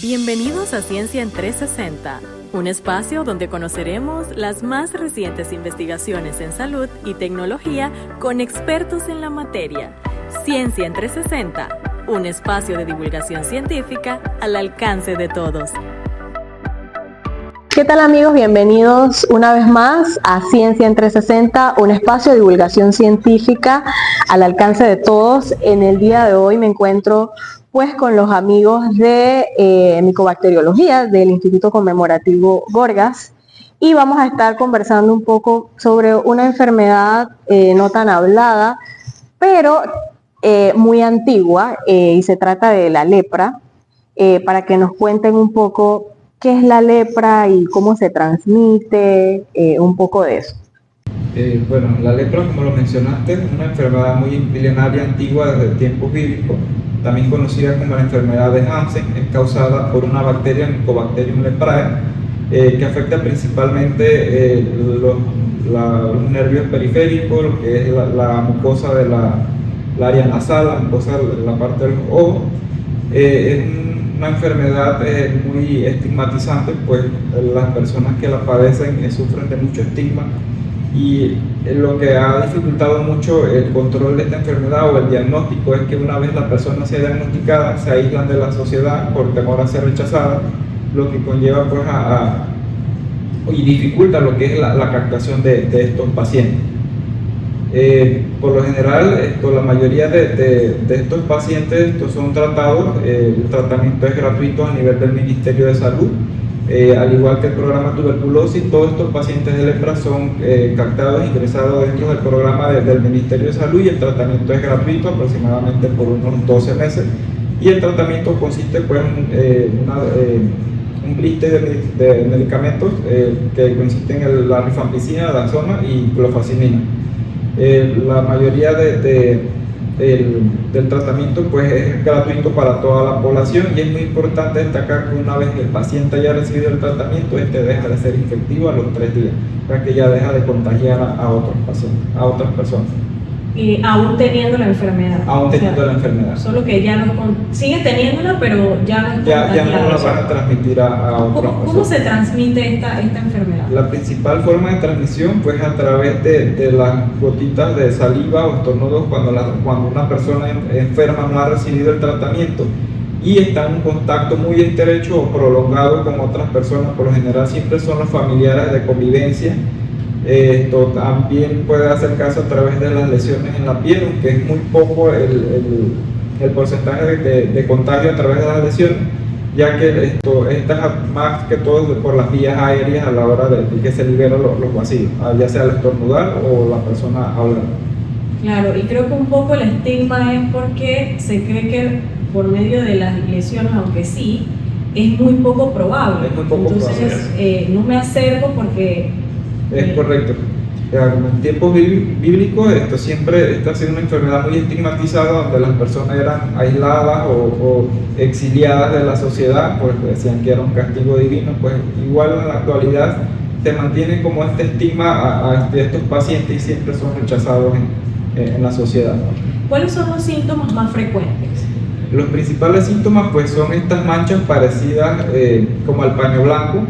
Bienvenidos a Ciencia en 360, un espacio donde conoceremos las más recientes investigaciones en salud y tecnología con expertos en la materia. Ciencia en 360, un espacio de divulgación científica al alcance de todos. ¿Qué tal, amigos? Bienvenidos una vez más a Ciencia en 360, un espacio de divulgación científica al alcance de todos. En el día de hoy me encuentro pues con los amigos de Micobacteriología del Instituto Conmemorativo Gorgas y vamos a estar conversando un poco sobre una enfermedad no tan hablada, pero muy antigua, y se trata de la lepra, para que nos cuenten un poco qué es la lepra y cómo se transmite, un poco de eso. Bueno, la lepra, como lo mencionaste, es una enfermedad muy milenaria, antigua desde tiempos bíblicos, también conocida como la enfermedad de Hansen. Es causada por una bacteria, Mycobacterium leprae, que afecta principalmente los nervios periféricos, lo que es la mucosa de la área nasal, la mucosa de la parte del ojo. Es una enfermedad muy estigmatizante, pues las personas que la padecen sufren de mucho estigma, y lo que ha dificultado mucho el control de esta enfermedad o el diagnóstico es que una vez la persona sea diagnosticada se aíslan de la sociedad por temor a ser rechazada, lo que conlleva pues y dificulta lo que es la captación de estos pacientes. Por lo general, la mayoría de estos pacientes son tratados. El tratamiento es gratuito a nivel del Ministerio de Salud, al igual que el programa tuberculosis. Todos estos pacientes de lepra son captados e ingresados dentro del programa del Ministerio de Salud, y el tratamiento es gratuito aproximadamente por unos 12 meses, y el tratamiento consiste pues en un blister de medicamentos que consisten en la rifampicina, dazona y clofazimina. La mayoría del tratamiento pues es gratuito para toda la población, y es muy importante destacar que una vez que el paciente haya recibido el tratamiento, este deja de ser infectivo a los 3 días, ya que ya deja de contagiar a otros pacientes, a otras personas. Y aún teniendo la enfermedad. Aún teniendo la enfermedad. Solo que ya no sigue teniéndola, pero ya no es ya no la van a transmitir a otras personas. ¿Cómo se transmite esta enfermedad? La principal forma de transmisión pues a través de las gotitas de saliva o estornudos cuando una persona enferma no ha recibido el tratamiento y está en un contacto muy estrecho o prolongado con otras personas. Por lo general siempre son los familiares de convivencia. Esto también puede acercarse a través de las lesiones en la piel, aunque es muy poco el porcentaje de contagio a través de las lesiones, ya que estas más que todo por las vías aéreas a la hora de que se liberan los vacíos, ya sea al estornudar o la persona hablar. Claro, y creo que un poco el estigma es porque se cree que por medio de las lesiones, aunque sí, es muy poco probable. Es muy poco Entonces, probable. No me acerco porque... Es correcto. En tiempos bíblicos esto siempre ha sido una enfermedad muy estigmatizada, donde las personas eran aisladas o exiliadas de la sociedad, pues decían que era un castigo divino. Pues igual en la actualidad se mantiene como este estigma a estos pacientes y siempre son rechazados en la sociedad. ¿Cuáles son los síntomas más frecuentes? Los principales síntomas pues son estas manchas parecidas como al paño blanco.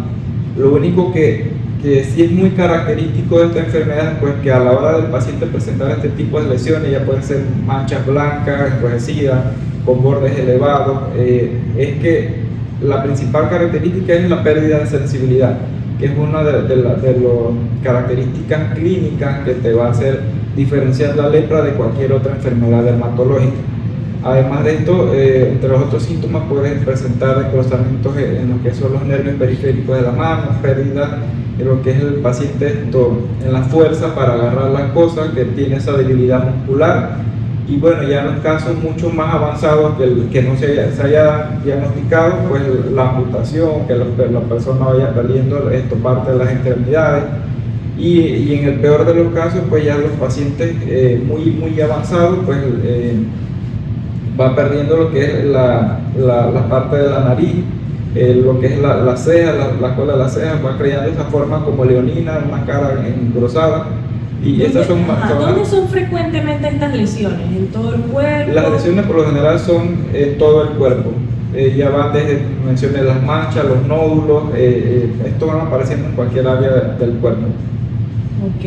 Lo único que sí es muy característico de esta enfermedad, pues que a la hora del paciente presentar este tipo de lesiones, ya pueden ser manchas blancas, enrojecidas, con bordes elevados, es que la principal característica es la pérdida de sensibilidad, que es una de las características clínicas que te va a hacer diferenciar la lepra de cualquier otra enfermedad dermatológica. Además de esto, entre los otros síntomas puedes presentar desgrosamientos en lo que son los nervios periféricos de la mano, pérdida en lo que es el paciente en la fuerza para agarrar las cosas, que tiene esa debilidad muscular. Y bueno, ya en los casos mucho más avanzados que no se haya diagnosticado, pues la amputación, que la persona vaya perdiendo parte de las extremidades. Y en el peor de los casos, pues ya los pacientes muy avanzados, pues va perdiendo lo que es la parte de la nariz, lo que es la ceja, la cola de la ceja, va creando esa forma como leonina, una cara engrosada. Y estas son ¿Dónde son frecuentemente estas lesiones? ¿En todo el cuerpo? Las lesiones por lo general son en todo el cuerpo. ya van desde, mencioné, las manchas, los nódulos, esto van apareciendo en cualquier área del cuerpo. Ok,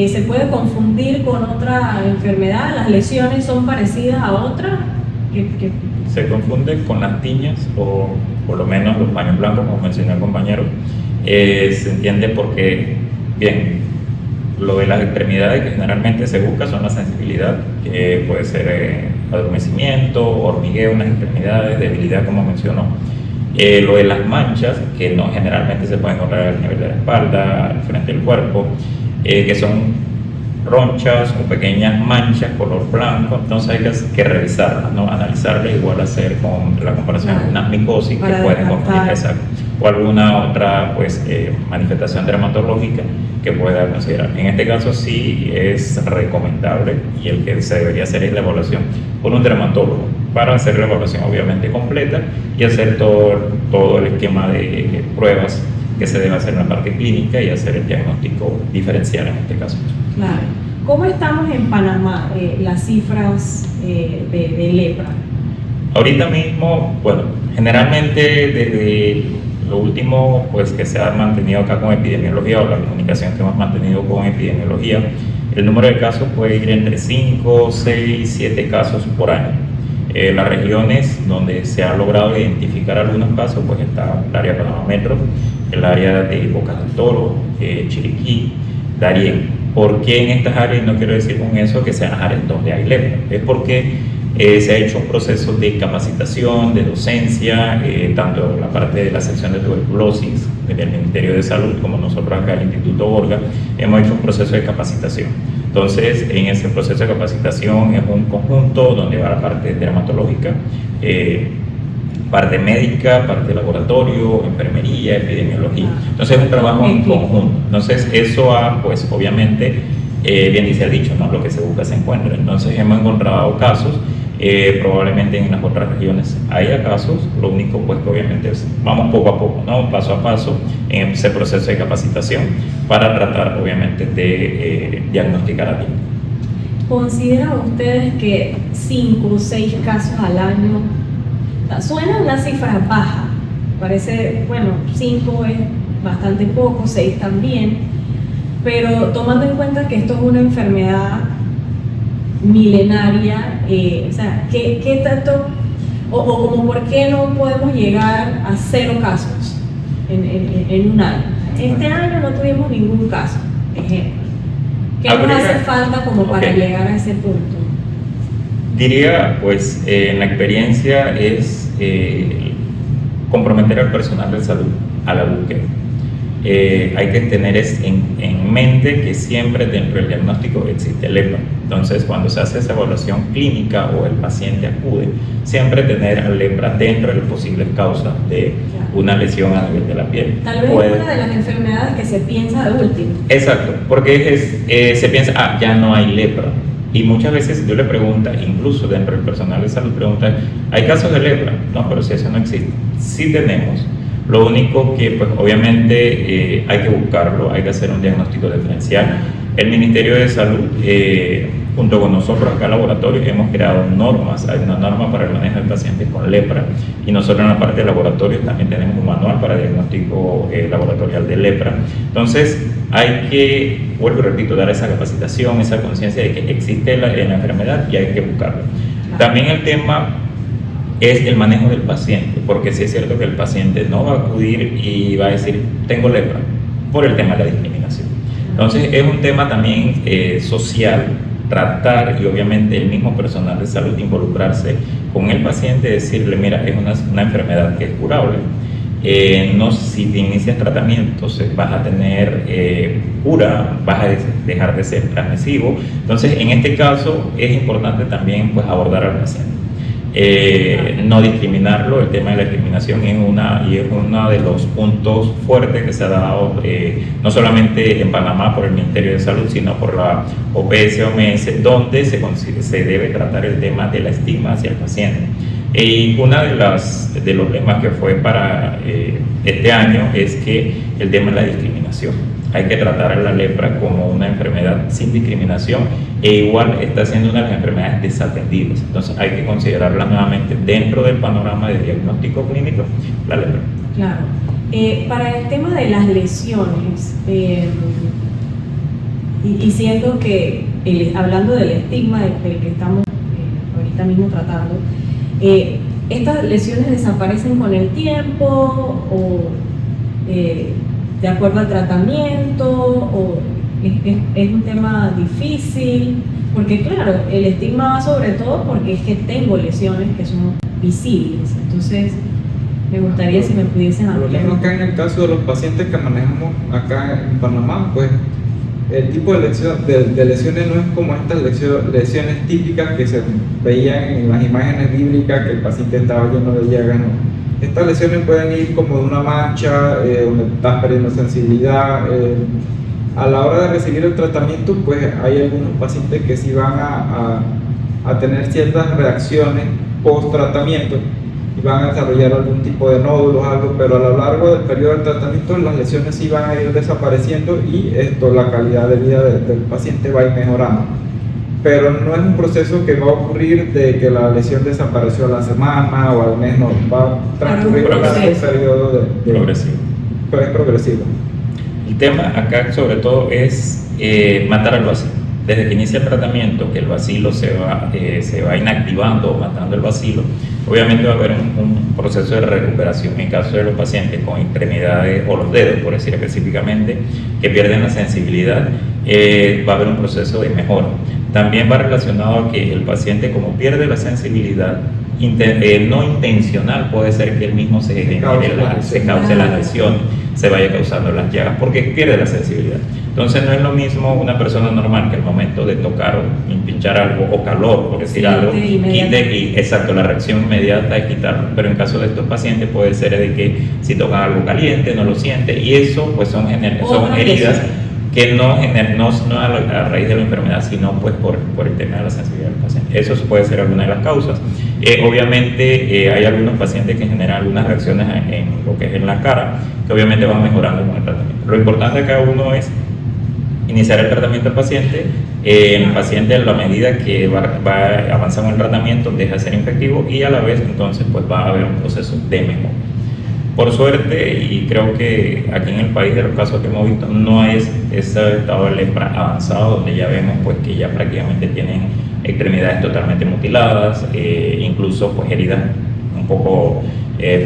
¿se puede confundir con otra enfermedad? ¿Las lesiones son parecidas a otra? Se confunde con las tiñas, o por lo menos los paños blancos, como mencionó el compañero. Se entiende porque, bien, lo de las extremidades que generalmente se busca son la sensibilidad, que puede ser adormecimiento, hormigueo en las extremidades, debilidad, como mencionó. Lo de las manchas, que no generalmente se pueden encontrar al nivel de la espalda, al frente del cuerpo, que son ronchas o pequeñas manchas color blanco, entonces hay que revisarlas, ¿no? Analizarlas, igual hacer con la comparación con unas micosis que pueden confundir, exacto, o alguna otra pues, manifestación dermatológica que pueda considerar. En este caso sí es recomendable, y el que se debería hacer es la evaluación por un dermatólogo, para hacer la evaluación obviamente completa y hacer todo el esquema de pruebas que se debe hacer en la parte clínica y hacer el diagnóstico diferencial en este caso. Claro. ¿Cómo estamos en Panamá, las cifras de lepra? Ahorita mismo, bueno, generalmente desde lo último pues, que se ha mantenido acá con epidemiología, o la comunicación que hemos mantenido con epidemiología, el número de casos puede ir entre 5, 6, 7 casos por año. Las regiones donde se ha logrado identificar algunos casos, pues está el área de Panamá Metro, el área de Bocas del Toro, Chiriquí, Darién. ¿Por qué en estas áreas? No quiero decir con eso que sean áreas donde hay lepra, es porque se ha hecho un proceso de capacitación, de docencia, tanto la parte de la sección de tuberculosis del Ministerio de Salud como nosotros acá en el Instituto Borga, hemos hecho un proceso de capacitación. Entonces, en ese proceso de capacitación es un conjunto donde va la parte dermatológica, parte médica, parte de laboratorio, enfermería, epidemiología. Entonces es un trabajo en conjunto. Entonces eso ha, pues obviamente, bien dice el dicho, ¿no? Lo que se busca se encuentra. Entonces hemos encontrado casos, probablemente en las otras regiones haya casos, lo único pues que obviamente es, vamos poco a poco, ¿no? Paso a paso en ese proceso de capacitación para tratar obviamente de diagnosticar a tiempo. ¿Consideran ustedes que 5 o 6 casos al año suena una cifra baja? Parece, bueno, 5 es bastante poco, 6 también, pero tomando en cuenta que esto es una enfermedad milenaria, o sea, ¿qué tanto, o como por qué no podemos llegar a 0 casos en un año? Este año no tuvimos ningún caso, ejemplo. ¿Qué nos hace falta como para llegar a ese punto? Diría, pues, en la experiencia es comprometer al personal de salud a la búsqueda. Hay que tener en mente que siempre dentro del diagnóstico existe lepra. Entonces, cuando se hace esa evaluación clínica o el paciente acude, siempre tener lepra dentro de las posibles causas de una lesión a nivel de la piel. Tal vez es una de las enfermedades que se piensa de último. Exacto, porque se piensa, ya no hay lepra. Y muchas veces yo le pregunto, incluso dentro del personal de salud, preguntan, ¿hay casos de lepra? No, pero si eso no existe. Sí tenemos. Lo único que, pues, obviamente hay que buscarlo, hay que hacer un diagnóstico diferencial. El Ministerio de Salud, junto con nosotros acá en el laboratorio, hemos creado normas. Hay una norma para el manejo del paciente con lepra, y nosotros en la parte de laboratorio también tenemos un manual para diagnóstico laboratorial de lepra. Entonces, hay que, vuelvo y repito, dar esa capacitación, esa conciencia de que existe la enfermedad y hay que buscarlo. También el tema es el manejo del paciente, porque sí es cierto que el paciente no va a acudir y va a decir, tengo lepra, por el tema de la discriminación. Entonces es un tema también social, tratar, y obviamente el mismo personal de salud involucrarse con el paciente, decirle, mira, es una enfermedad que es curable. No, si te inicias tratamientos vas a tener cura, vas a dejar de ser transmisivo. Entonces en este caso es importante también pues abordar al paciente. No discriminarlo. El tema de la discriminación es uno de los puntos fuertes que se ha dado no solamente en Panamá por el Ministerio de Salud, sino por la OPS-OMS, donde se debe tratar el tema de la estigma hacia el paciente. Y uno de los temas que fue para este año es que el tema de la discriminación. hay que tratar a la lepra como una enfermedad sin discriminación e igual está siendo una de las enfermedades desatendidas. Entonces hay que considerarla nuevamente dentro del panorama de diagnóstico clínico, la lepra. Claro. Para el tema de las lesiones, y siento que hablando del estigma del que estamos ahorita mismo tratando, ¿estas lesiones desaparecen con el tiempo o de acuerdo al tratamiento o es un tema difícil? Porque claro, el estigma va sobre todo porque es que tengo lesiones que son visibles, entonces me gustaría si me pudiesen Por lo ampliar. menos acá en el caso de los pacientes que manejamos acá en Panamá, pues el tipo de lesiones no es como estas lesiones típicas que se veían en las imágenes bíblicas, que el paciente estaba lleno de llagas, no. Estas lesiones pueden ir como de una mancha, donde estás perdiendo sensibilidad. A la hora de recibir el tratamiento, pues hay algunos pacientes que sí van a tener ciertas reacciones post-tratamiento y van a desarrollar algún tipo de nódulos, algo, pero a lo largo del periodo del tratamiento las lesiones sí van a ir desapareciendo y la calidad de vida del paciente va a ir mejorando. Pero no es un proceso que va a ocurrir de que la lesión desapareció a la semana o al mes, no, va a transcurrir un largo periodo progresivo. Pero es progresivo. El tema acá sobre todo es matar al bacilo. Desde que inicia el tratamiento, que el bacilo se va inactivando o matando el bacilo, obviamente va a haber un proceso de recuperación. En caso de los pacientes con extremidades o los dedos, por decir específicamente, que pierden la sensibilidad, va a haber un proceso de mejora. También va relacionado a que el paciente, como pierde la sensibilidad, no intencional, puede ser que él mismo se cause las lesiones, se vaya causando las llagas, porque pierde la sensibilidad. Entonces no es lo mismo una persona normal que al momento de tocar o pinchar algo o calor, por decir algo, quite y exacto, la reacción inmediata es quitarlo. Pero en caso de estos pacientes puede ser de que si tocan algo caliente no lo siente y eso pues son heridas que no a raíz de la enfermedad, sino pues por el tema de la sensibilidad del paciente. Eso puede ser alguna de las causas. Obviamente hay algunos pacientes que generan algunas reacciones en lo que es en la cara, que obviamente van mejorando con el tratamiento. Lo importante acá uno es iniciar el tratamiento del paciente. El paciente, a la medida que va avanzando en el tratamiento, deja de ser infectivo y a la vez entonces pues va a haber un proceso de mejora. Por suerte, y creo que aquí en el país de los casos que hemos visto, no hay ese estado de lepra avanzado, donde ya vemos pues que ya prácticamente tienen extremidades totalmente mutiladas, incluso pues heridas un poco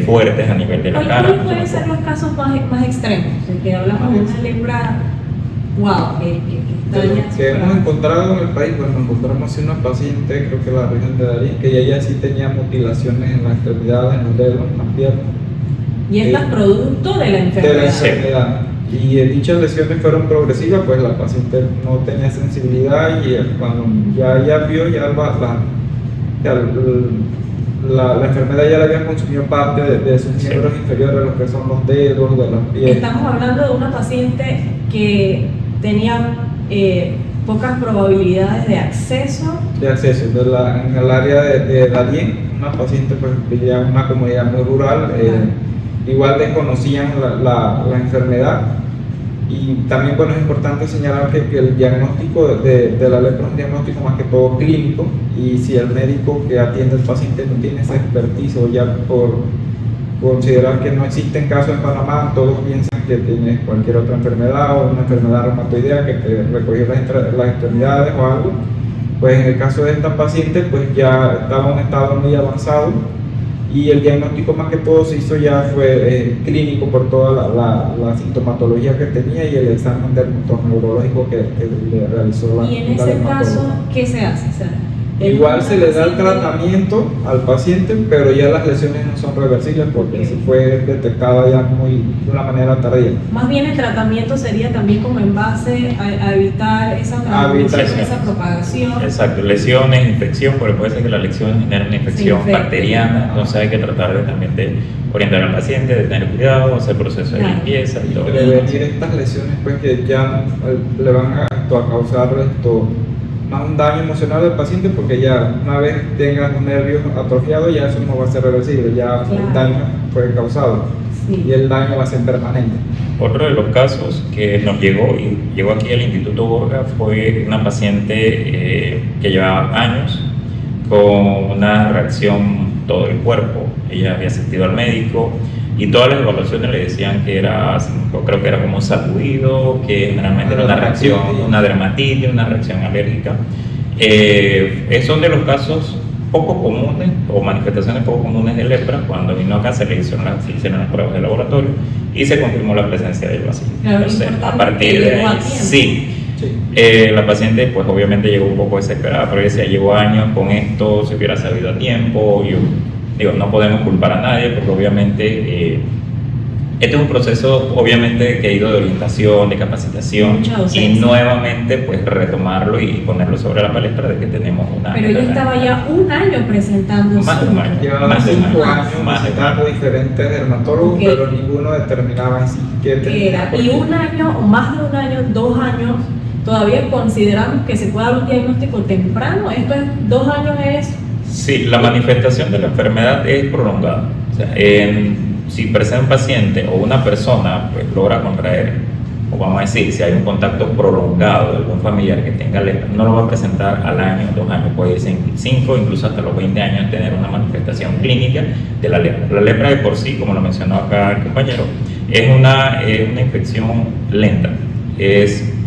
fuertes a nivel de la cara. ¿Cuáles pueden ser los casos más extremos? En que hablamos de una lepra, wow, que hemos encontrado en el país, pues nos encontramos una paciente, creo que la región de Darién, que ella sí tenía mutilaciones en las extremidades, en los dedos, en las piernas. Y esto es producto de la enfermedad. De la enfermedad. Y dichas lesiones fueron progresivas, pues la paciente no tenía sensibilidad y cuando ya vio, la enfermedad ya le había consumido parte de sus miembros inferiores, lo que son los dedos, de las piernas. Estamos hablando de una paciente que tenía pocas probabilidades de acceso. En el área de Darién, una paciente pues vivía en una comunidad muy rural, igual desconocían la enfermedad y también bueno, es importante señalar que el diagnóstico de la lepra es un diagnóstico más que todo clínico y si el médico que atiende al paciente no tiene esa expertise o ya por considerar que no existen casos en Panamá, todos piensan que tienes cualquier otra enfermedad o una enfermedad reumatoidea que te recogió las extremidades o algo, pues en el caso de esta paciente pues ya estaba en un estado muy avanzado y el diagnóstico más que todo se hizo ya fue clínico por toda la sintomatología que tenía y el examen dermatoneurológico que le realizó la Y en ese caso, ¿qué se hace? O sea, igual se le da el tratamiento al paciente, pero ya las lesiones no son reversibles porque se fue detectada ya de una manera tardía. Más bien el tratamiento sería también como en base a evitar esa transmisión, esa propagación. Exacto, lesiones, infección, porque puede ser que la lesión genere una infección bacteriana, entonces hay que tratar también de orientar al paciente, de tener cuidado, hacer proceso de limpieza y todo. Prevenir estas lesiones pues que ya le van a causar más un daño emocional al paciente porque ya una vez tengas un nervio atrofiado ya eso no va a ser reversible, ya el daño fue causado. Sí. y el daño va a ser permanente. Otro de los casos que nos llegó aquí al Instituto Borga fue una paciente que llevaba años con una reacción todo el cuerpo. Ella había asistido al médico y todas las evaluaciones le decían que era, creo que era como un sacudido, que generalmente era una reacción, una dermatitis, una reacción alérgica. Son de los casos poco comunes o manifestaciones poco comunes de lepra. Cuando vino acá se hicieron las pruebas de laboratorio y se confirmó la presencia del bacilo. Claro, Entonces, a importante partir que de llegó a ahí, tiempo. sí. La paciente pues obviamente llegó un poco desesperada, pero decía, llevo años con esto, si hubiera sabido a tiempo. Yo digo, no podemos culpar a nadie porque obviamente este es un proceso obviamente que ha ido de orientación, de capacitación Mucha y docencia. nuevamente pues retomarlo y ponerlo sobre la palestra de que tenemos una... Pero ella estaba ya un año presentando Más de un año. Llevaba Más de un 5 año, años más de un visitando diferentes dermatólogos, Ok. pero ninguno determinaba en sí qué que tenía. era, y un año, o más de un año, 2 años, todavía consideramos que se puede dar un diagnóstico temprano. Esto es 2 años es Sí, la manifestación de la enfermedad es prolongada. O sea, si presenta un paciente o una persona pues, logra contraer, o vamos a decir, si hay un contacto prolongado de algún familiar que tenga lepra, no lo va a presentar al año, 2 años, puede ser 5, incluso hasta los 20 años tener una manifestación clínica de la lepra. La lepra de por sí, como lo mencionó acá el compañero, es una infección lenta.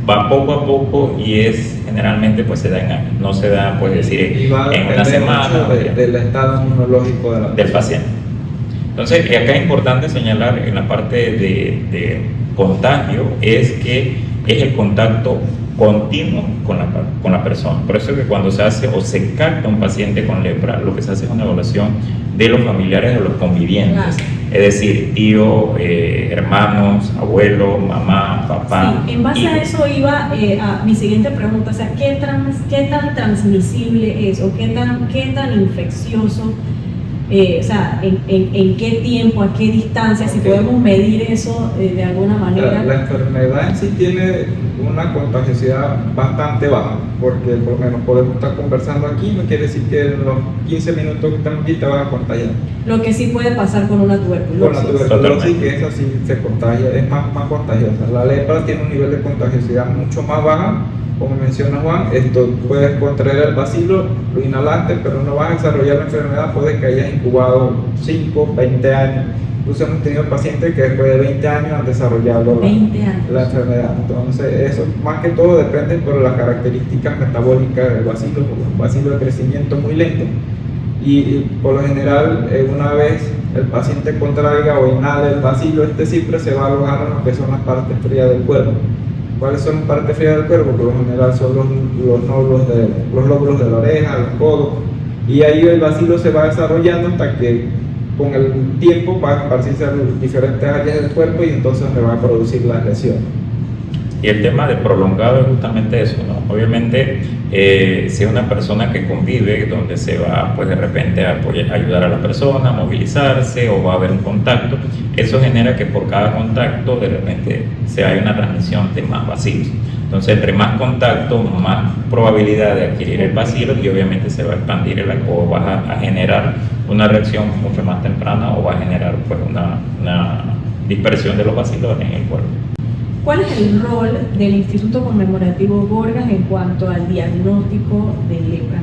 Va poco a poco y generalmente pues se da en años, no se da pues decir Y va a en una depender semana mucho del estado inmunológico del paciente. Entonces, acá es importante señalar en la parte de contagio es que es el contacto continuo con la persona. Por eso es que cuando se hace o se capta un paciente con lepra, lo que se hace es una evaluación de los familiares, de los convivientes. Claro. Es decir, tío, hermanos, abuelo, mamá, papá. Sí, en base a hijos. eso iba a mi siguiente pregunta, o sea, ¿qué tan transmisible es o qué tan infeccioso? O sea, ¿en qué tiempo, a qué distancia, si Ok. podemos medir eso de alguna manera? La enfermedad en sí tiene una contagiosidad bastante baja, porque por lo menos podemos estar conversando aquí, no quiere decir que en los 15 minutos que estamos aquí te vas a contagiar. Lo que sí puede pasar con una Con la tuberculosis. tuberculosis, Totalmente. que esa sí se contagia, es más contagiosa. La lepra tiene un nivel de contagiosidad mucho más baja. Como menciona Juan, esto puedes contraer el bacilo, lo inhalaste, pero no vas a desarrollar la enfermedad, puede que hayas incubado 5, 20 años. Incluso hemos tenido pacientes que después de 20 años han desarrollado 20 años. la enfermedad. Entonces, eso más que todo depende por las características metabólicas del bacilo, porque un bacilo de crecimiento muy lento. Y por lo general, una vez el paciente contraiga o inhale el bacilo, siempre se va a alojar en lo que son las partes frías del cuerpo. ¿Cuáles son las partes frías del cuerpo? Por lo general son los lóbulos de la oreja, los codos, y ahí el bacilo se va desarrollando hasta que con el tiempo va a esparcirse a diferentes áreas del cuerpo y entonces se va a producir la lesión. Y el tema de prolongado es justamente eso, ¿no? Obviamente, si es una persona que convive, donde se va, pues de repente a ayudar a la persona, a movilizarse o va a haber un contacto, eso genera que por cada contacto de repente se haya una transmisión de más bacilos. Entonces, entre más contacto, más probabilidad de adquirir el bacilo y obviamente se va a expandir o va a generar una reacción mucho más temprana o va a generar pues una dispersión de los bacilos en el cuerpo. ¿Cuál es el rol del Instituto Conmemorativo Borgas en cuanto al diagnóstico de lepra?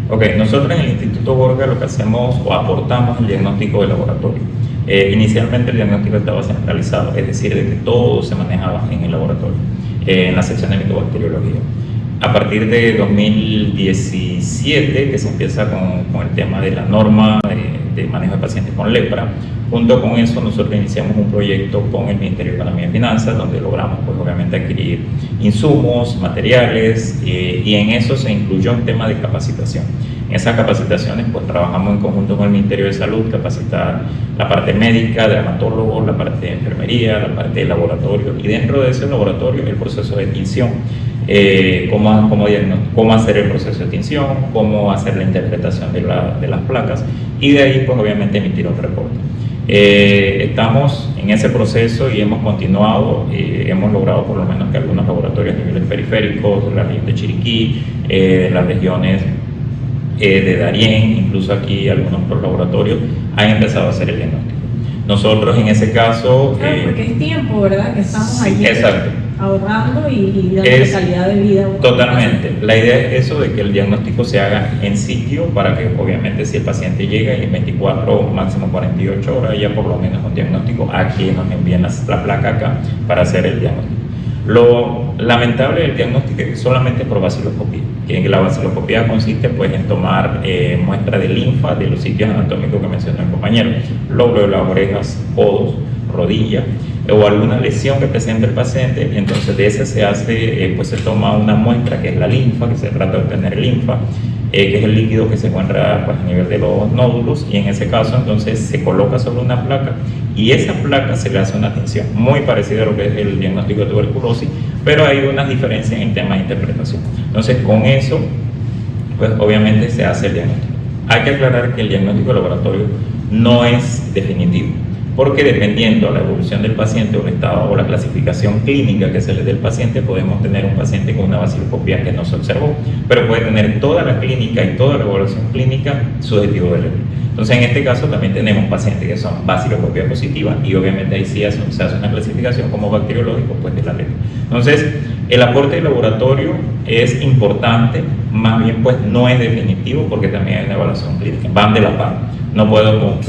Ok, nosotros en el Instituto Borga lo que hacemos o aportamos el diagnóstico de laboratorio. Inicialmente el diagnóstico estaba centralizado, es decir, de que todo se manejaba en el laboratorio, en la sección de mitobacteriología. A partir de 2017, que se empieza con el tema de la norma de manejo de pacientes con lepra, junto con eso nosotros iniciamos un proyecto con el Ministerio de Economía y Finanzas, donde logramos pues, obviamente adquirir insumos, materiales, y en eso se incluyó un tema de capacitación. En esas capacitaciones pues trabajamos en conjunto con el Ministerio de Salud, capacitar la parte médica, dermatólogos, la parte de enfermería, la parte de laboratorio, y dentro de ese laboratorio el proceso de tinción. Cómo hacer el proceso de tinción, cómo hacer la interpretación de las placas, y de ahí pues obviamente emitir un reporte. Estamos en ese proceso y hemos continuado, hemos logrado por lo menos que algunos laboratorios a niveles periféricos, la región de Chiriquí, las regiones de Darién, incluso aquí algunos laboratorios han empezado a hacer el diagnóstico. Nosotros en ese caso... Claro, porque es tiempo, ¿verdad? Que estamos sí, allí exacto. ahorrando y dando calidad de vida. Totalmente. La idea es eso, de que el diagnóstico se haga en sitio para que obviamente si el paciente llega y en 24 o máximo 48 horas ya por lo menos un diagnóstico, aquí nos envían la placa acá para hacer el diagnóstico. Lo lamentable del diagnóstico es que solamente por vaciloscopía, que la vaciloscopía consiste pues en tomar muestra de linfa de los sitios anatómicos que mencionó el compañero, lóbulo de las orejas, codos, rodilla o alguna lesión que presente el paciente, y entonces de ese se hace, pues se toma una muestra que es la linfa, que se trata de obtener linfa, que es el líquido que se encuentra pues, a nivel de los nódulos, y en ese caso entonces se coloca sobre una placa y esa placa se le hace una tinción muy parecida a lo que es el diagnóstico de tuberculosis, pero hay unas diferencias en temas de interpretación. Entonces con eso pues obviamente se hace el diagnóstico. Hay que aclarar que el diagnóstico de laboratorio no es definitivo, porque dependiendo de la evolución del paciente o el estado o la clasificación clínica que se le dé al paciente, podemos tener un paciente con una vaciloscopía que no se observó, pero puede tener toda la clínica y toda la evaluación clínica subjetivo de lepra. Entonces, en este caso también tenemos pacientes que son vaciloscopía positiva y obviamente ahí sí se hace una clasificación como bacteriológico pues, de la lepra. Entonces, el aporte del laboratorio es importante, más bien pues no es definitivo porque también hay una evaluación clínica, van de la par. No puedo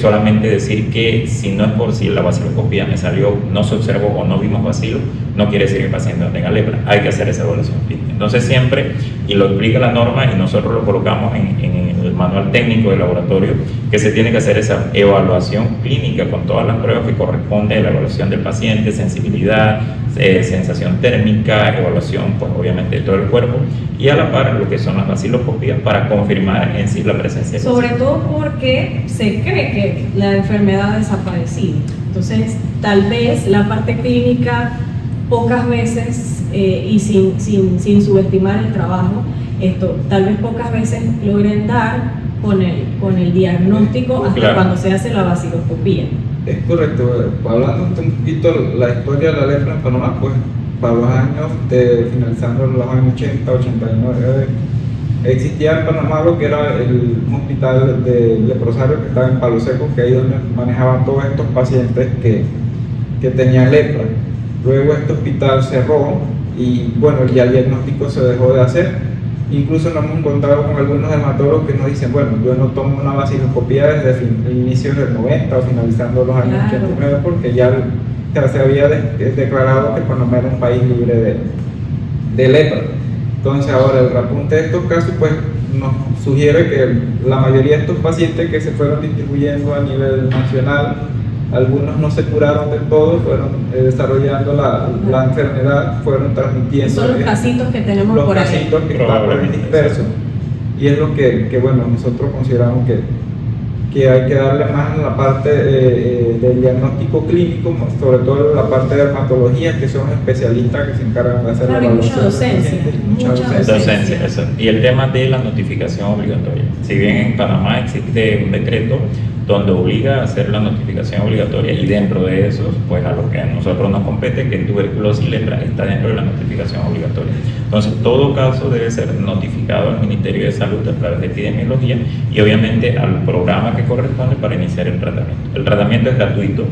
solamente decir que si no es por si la vaciloscopía me salió, no se observó o no vimos bacilo, no quiere decir que el paciente no tenga lepra. Hay que hacer esa evaluación clínica. Entonces siempre, y lo explica la norma y nosotros lo colocamos en el manual técnico del laboratorio, que se tiene que hacer esa evaluación clínica con todas las pruebas que corresponden a la evaluación del paciente, sensibilidad, sensación térmica, evaluación pues obviamente de todo el cuerpo, y a la par lo que son las vaciloscopías para confirmar en sí la presencia del sobre paciente. todo porque se cree que la enfermedad ha desaparecido. Entonces, tal vez la parte clínica pocas veces, y sin subestimar el trabajo, tal vez pocas veces logren dar con el diagnóstico hasta Claro. cuando se hace la vaciloscopía. Es correcto. Hablando un poquito de la historia de la lepra en Panamá, pues para los años finalizando los años 80, 89, existía en Panamá lo que era un hospital de leprosario que estaba en Palo Seco, que ahí donde manejaban todos estos pacientes que tenían lepra. Luego este hospital cerró y bueno, ya el diagnóstico se dejó de hacer. Incluso nos hemos encontrado con algunos dermatólogos que nos dicen, bueno, yo no tomo una vaciloscopía desde inicios del 90 o finalizando los años Claro. 89 porque ya se había declarado que Panamá era un país libre de lepra. Entonces ahora el repunte de estos casos pues nos sugiere que la mayoría de estos pacientes que se fueron distribuyendo a nivel nacional, algunos no se curaron del todo, fueron desarrollando la enfermedad, fueron transmitiendo. Son los casitos que tenemos los por ahí. casitos que están por ahí Probablemente. dispersos, y es lo que bueno, nosotros consideramos que hay que darle más en la parte del diagnóstico clínico, sobre todo en la parte de dermatología, que son especialistas que se encargan de hacer Claro, y la mucha evaluación del docencia, paciente, mucha docencia. Docencia, eso. Y el tema de la notificación obligatoria. Si bien en Panamá existe un decreto donde obliga a hacer la notificación obligatoria y dentro de eso, pues a lo que a nosotros nos compete, que es tuberculosis y lepra, está dentro de la notificación obligatoria. Entonces, todo caso debe ser notificado al Ministerio de Salud a través de epidemiología y obviamente al programa que corresponde para iniciar el tratamiento. El tratamiento es gratuito.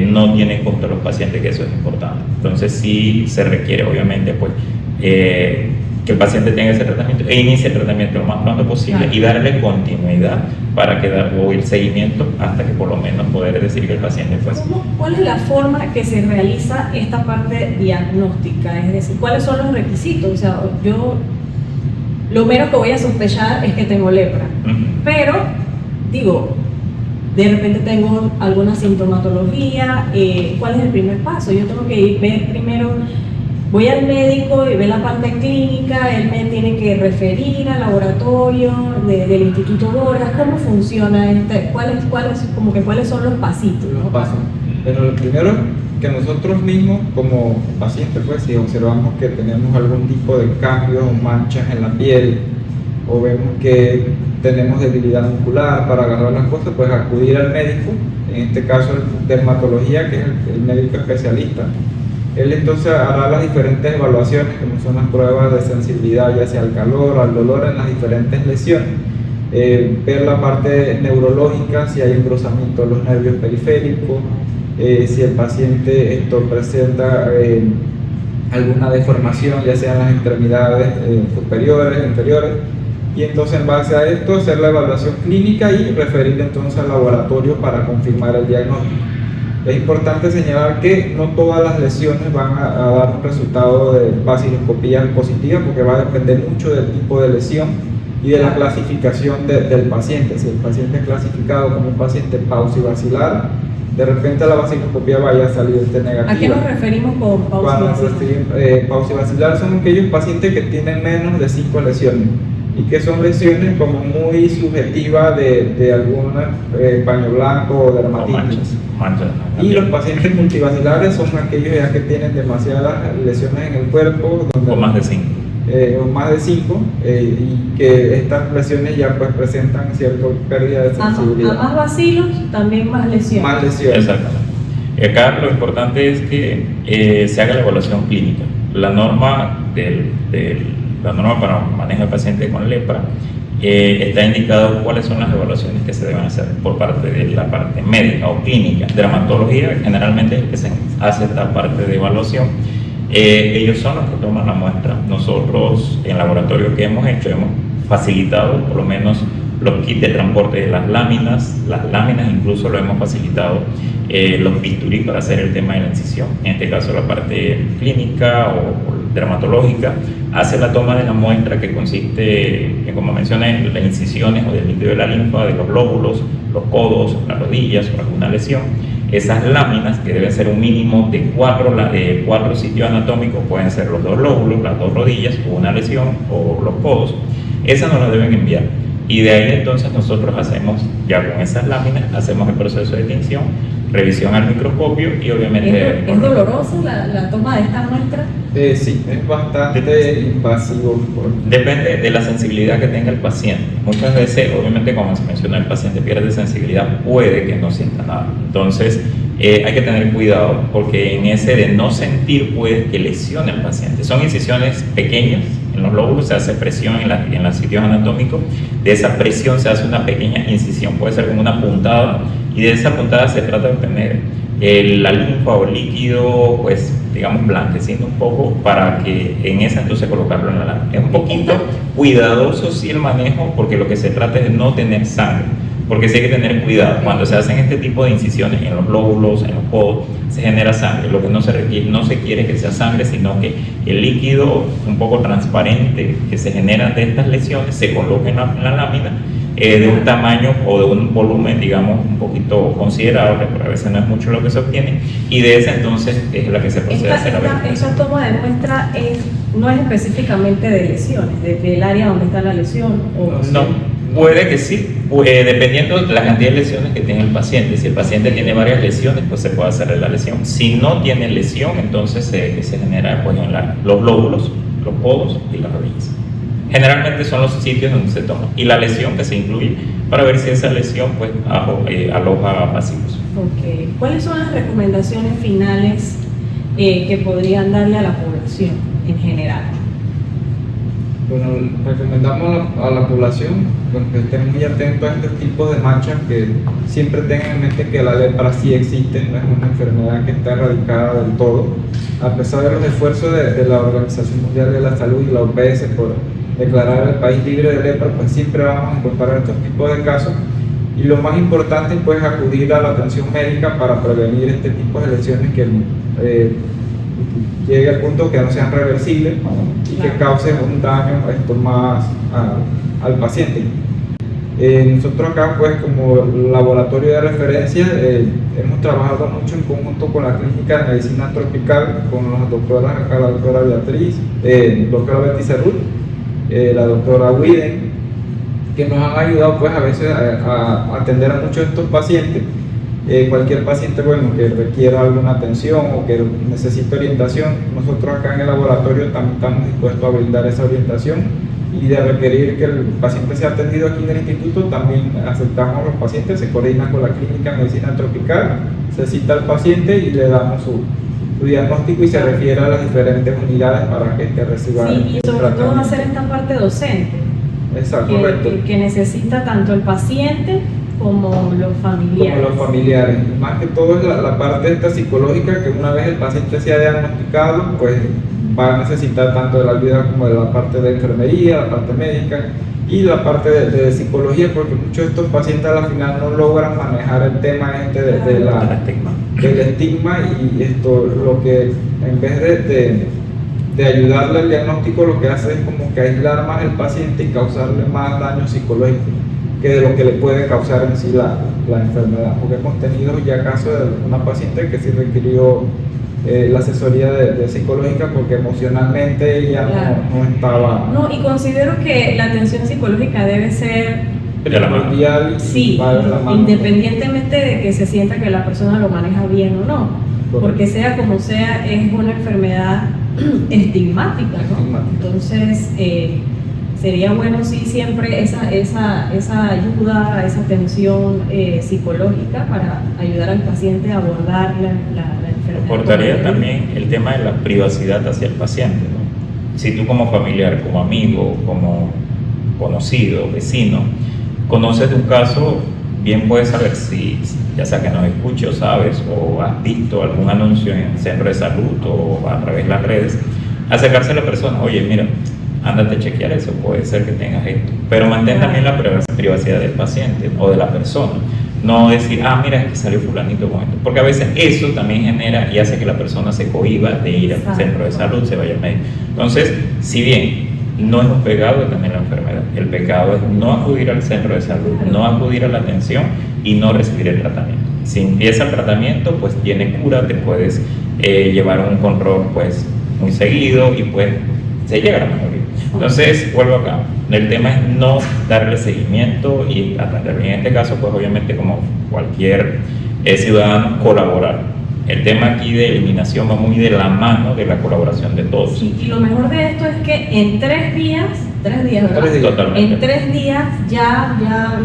No tiene costo a los pacientes, que eso es importante. Entonces sí se requiere obviamente pues que el paciente tenga ese tratamiento e inicie el tratamiento lo más pronto posible. Claro. Y darle continuidad para o el seguimiento hasta que por lo menos poder decir que el paciente fue así. ¿Cuál es la forma que se realiza esta parte diagnóstica? Es decir, ¿cuáles son los requisitos? O sea, yo lo menos que voy a sospechar es que tengo lepra, pero digo, de repente tengo alguna sintomatología, ¿cuál es el primer paso? Yo tengo que ver primero, voy al médico y ve la parte clínica, él me tiene que referir al laboratorio del Instituto Borjas. ¿Cómo funciona cuáles son los pasitos? los ¿no? pasos. Pero lo primero que nosotros mismos como pacientes, pues si observamos que tenemos algún tipo de cambios o manchas en la piel o vemos que tenemos debilidad muscular para agarrar las cosas, pues acudir al médico, en este caso el dermatología, que es el médico especialista. Él entonces hará las diferentes evaluaciones, como son las pruebas de sensibilidad, ya sea al calor o al dolor en las diferentes lesiones. ver la parte neurológica, si hay engrosamiento de los nervios periféricos, si el paciente presenta alguna deformación, ya sea en las extremidades superiores, inferiores, y entonces en base a esto hacer la evaluación clínica y referir entonces al laboratorio para confirmar el diagnóstico. Es importante señalar que no todas las lesiones van a dar un resultado de vaciloscopía positiva, porque va a depender mucho del tipo de lesión y de la clasificación del paciente. Si el paciente es clasificado como un paciente pausivacilar, de repente la vaciloscopía vaya a salir negativa. ¿A qué nos referimos con pausivacilar? Pausivacilar son aquellos pacientes que tienen menos de 5 lesiones y que son lesiones como muy subjetivas de algún paño blanco o dermatitis. Y los pacientes multivacilares son aquellos ya que tienen demasiadas lesiones en el cuerpo, o más de 5. O más de 5, y que estas lesiones ya pues presentan cierta pérdida de sensibilidad. A más vacilos, también más lesiones. Más lesiones. Exactamente. Acá lo importante es que se haga la evaluación clínica. La norma la norma para manejo del paciente con lepra está indicado cuáles son las evaluaciones que se deben hacer por parte de la parte médica o clínica. Dermatología generalmente es el que se hace esta parte de evaluación. Ellos son los que toman la muestra. Nosotros en el laboratorio que hemos hecho hemos facilitado por lo menos los kits de transporte de las láminas incluso lo hemos facilitado, los bisturí para hacer el tema de la incisión. En este caso la parte clínica o dermatológica hace la toma de la muestra, que consiste en, como mencioné, las incisiones o del líquido de la linfa, de los lóbulos, los codos, las rodillas o alguna lesión. Esas láminas, que deben ser un mínimo de 4 sitios anatómicos, pueden ser los 2 lóbulos, las 2 rodillas o una lesión o los codos, esas nos las deben enviar. Y de ahí entonces nosotros hacemos, ya con esas láminas, hacemos el proceso de tinción, revisión al microscopio y obviamente... ¿Es dolorosa la toma de esta muestra? Sí, es bastante invasivo. Depende de la sensibilidad que tenga el paciente. Muchas veces, obviamente, como se mencionó, el paciente pierde sensibilidad, puede que no sienta nada. Entonces, hay que tener cuidado, porque en ese de no sentir puede que lesione al paciente. Son incisiones pequeñas en los lóbulos, se hace presión en los sitios anatómicos. De esa presión se hace una pequeña incisión, puede ser como una puntada, y de esa puntada se trata de obtener la linfa o líquido, pues digamos blanqueciendo un poco, para que en esa entonces colocarlo en la lámina. Es un poquito cuidadoso sí el manejo, porque lo que se trata es de no tener sangre, porque sí hay que tener cuidado. Cuando se hacen este tipo de incisiones en los lóbulos, en los codos, se genera sangre. Lo que no se requiere, no se quiere que sea sangre, sino que el líquido un poco transparente que se genera de estas lesiones se coloque en la lámina, de un tamaño o de un volumen, digamos, un poquito considerable, pero a veces no es mucho lo que se obtiene, y de esa entonces es la que se procede a hacer la verificación. Esa toma de muestra no es específicamente de lesiones, del área donde está la lesión. No, puede que sí, dependiendo de la cantidad de lesiones que tiene el paciente. Si el paciente tiene varias lesiones, pues se puede hacer la lesión. Si no tiene lesión, entonces se genera pues, en los lóbulos, los codos y las rodillas. Generalmente son los sitios donde se toma, y la lesión que se incluye para ver si esa lesión pues aloja bacilos. Okay. ¿Cuáles son las recomendaciones finales que podrían darle a la población en general? Bueno, recomendamos a la población que estén muy atentos a este tipo de manchas, que siempre tengan en mente que la lepra sí existe, no es una enfermedad que está erradicada del todo, a pesar de los esfuerzos de la Organización Mundial de la Salud y la OPS por declarar el país libre de lepra, pues siempre vamos a encontrar estos tipos de casos, y lo más importante pues acudir a la atención médica para prevenir este tipo de lesiones que llegue al punto que no sean reversibles y que causen un daño más al paciente. Nosotros acá pues como laboratorio de referencia hemos trabajado mucho en conjunto con la clínica de medicina tropical, con las doctoras acá, la doctora Beatriz, doctora Betty Cerrut, la doctora Widen, que nos han ayudado pues a veces a atender a muchos de estos pacientes. Cualquier paciente bueno, que requiera alguna atención o que necesite orientación, nosotros acá en el laboratorio también estamos dispuestos a brindar esa orientación, y de requerir que el paciente sea atendido aquí en el instituto, también aceptamos a los pacientes, se coordina con la clínica de medicina tropical, se cita al paciente y le damos su diagnóstico y se refiere a las diferentes unidades para que reciba sí, y sobre todo hacer esta parte docente. Exacto, correcto. que necesita tanto el paciente como los familiares. Como los familiares. Más que todo es la parte esta psicológica, que una vez el paciente sea diagnosticado, pues va a necesitar tanto de la ayuda como de la parte de enfermería, la parte médica y la parte de psicología, porque muchos de estos pacientes a la final no logran manejar el tema este del estigma, y esto lo que en vez de ayudarle al diagnóstico, lo que hace es como que aislar más al paciente y causarle más daño psicológico que de lo que le puede causar en sí la enfermedad, porque hemos tenido ya casos de una paciente que sí requirió la asesoría de psicológica porque emocionalmente ella Claro. no estaba No, y considero que la atención psicológica debe ser De la mano. mundial y sí, va de la mano. independientemente de que se sienta que la persona lo maneja bien o no, Correcto. porque sea como sea, es una enfermedad estigmática, ¿no? Estigmática. Entonces, sería bueno sí siempre esa ayuda, esa atención psicológica para ayudar al paciente a abordar la enfermedad. Importaría también el tema de la privacidad hacia el paciente, ¿no? Si tú como familiar, como amigo, como conocido, vecino, conoces de un caso, bien puedes saber si, ya sea que nos escuches o sabes, o has visto algún anuncio en el centro de salud o a través de las redes, acercarse a la persona, oye, mira, ándate a chequear eso, puede ser que tengas esto, pero mantén también la privacidad del paciente o de la persona. No decir, mira, es que salió fulanito con esto, porque a veces eso también genera y hace que la persona se cohíba de ir al centro de salud, se vaya al médico. Entonces, si bien no es un pecado tener la enfermedad, el pecado es no acudir al centro de salud, no acudir a la atención y no recibir el tratamiento. Si empieza el tratamiento, pues tiene cura, te puedes llevar un control pues muy seguido y pues se llega a la mejoría. Entonces, vuelvo acá, el tema es no darle seguimiento y atenderlo. En este caso, pues obviamente como cualquier ciudadano, colaborar. El tema aquí de eliminación va muy de la mano de la colaboración de todos. Sí, y lo mejor de esto es que en 3 días, ¿verdad? 3 días. Totalmente. En 3 días ya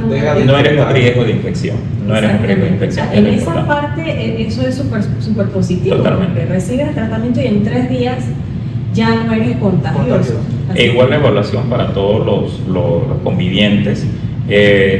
Deja de- No eres un riesgo de infección, no eres un riesgo de infección. En es lo esa importante. parte eso es súper positivo. Totalmente. Porque recibes el tratamiento y en 3 días ya no eres contagioso. Así E igual la que- evaluación para todos los convivientes.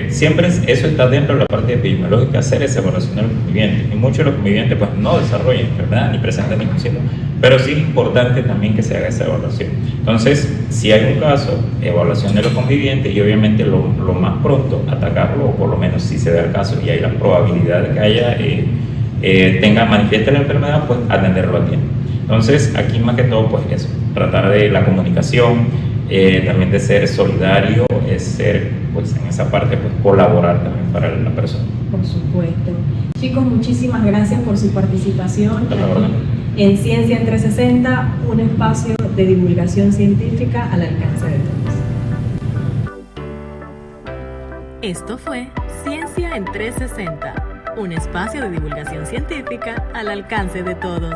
Siempre eso está dentro de la parte epidemiológica, hacer esa evaluación de los convivientes. Y muchos de los convivientes pues no desarrollan enfermedad ni presentan ningún síntoma, pero sí es importante también que se haga esa evaluación. Entonces, si hay un caso, evaluación de los convivientes y obviamente lo más pronto atacarlo, o por lo menos si se da el caso y hay la probabilidad de que haya manifieste la enfermedad, pues atenderlo a tiempo. Entonces, aquí más que todo, pues eso, tratar de la comunicación, también de ser solidario, es ser, pues en esa parte, pues colaborar también para la persona. Por supuesto. Chicos, muchísimas gracias por su participación Hasta la aquí orden. en Ciencia en 360, un espacio de divulgación científica al alcance de todos. Esto fue Ciencia en 360, un espacio de divulgación científica al alcance de todos.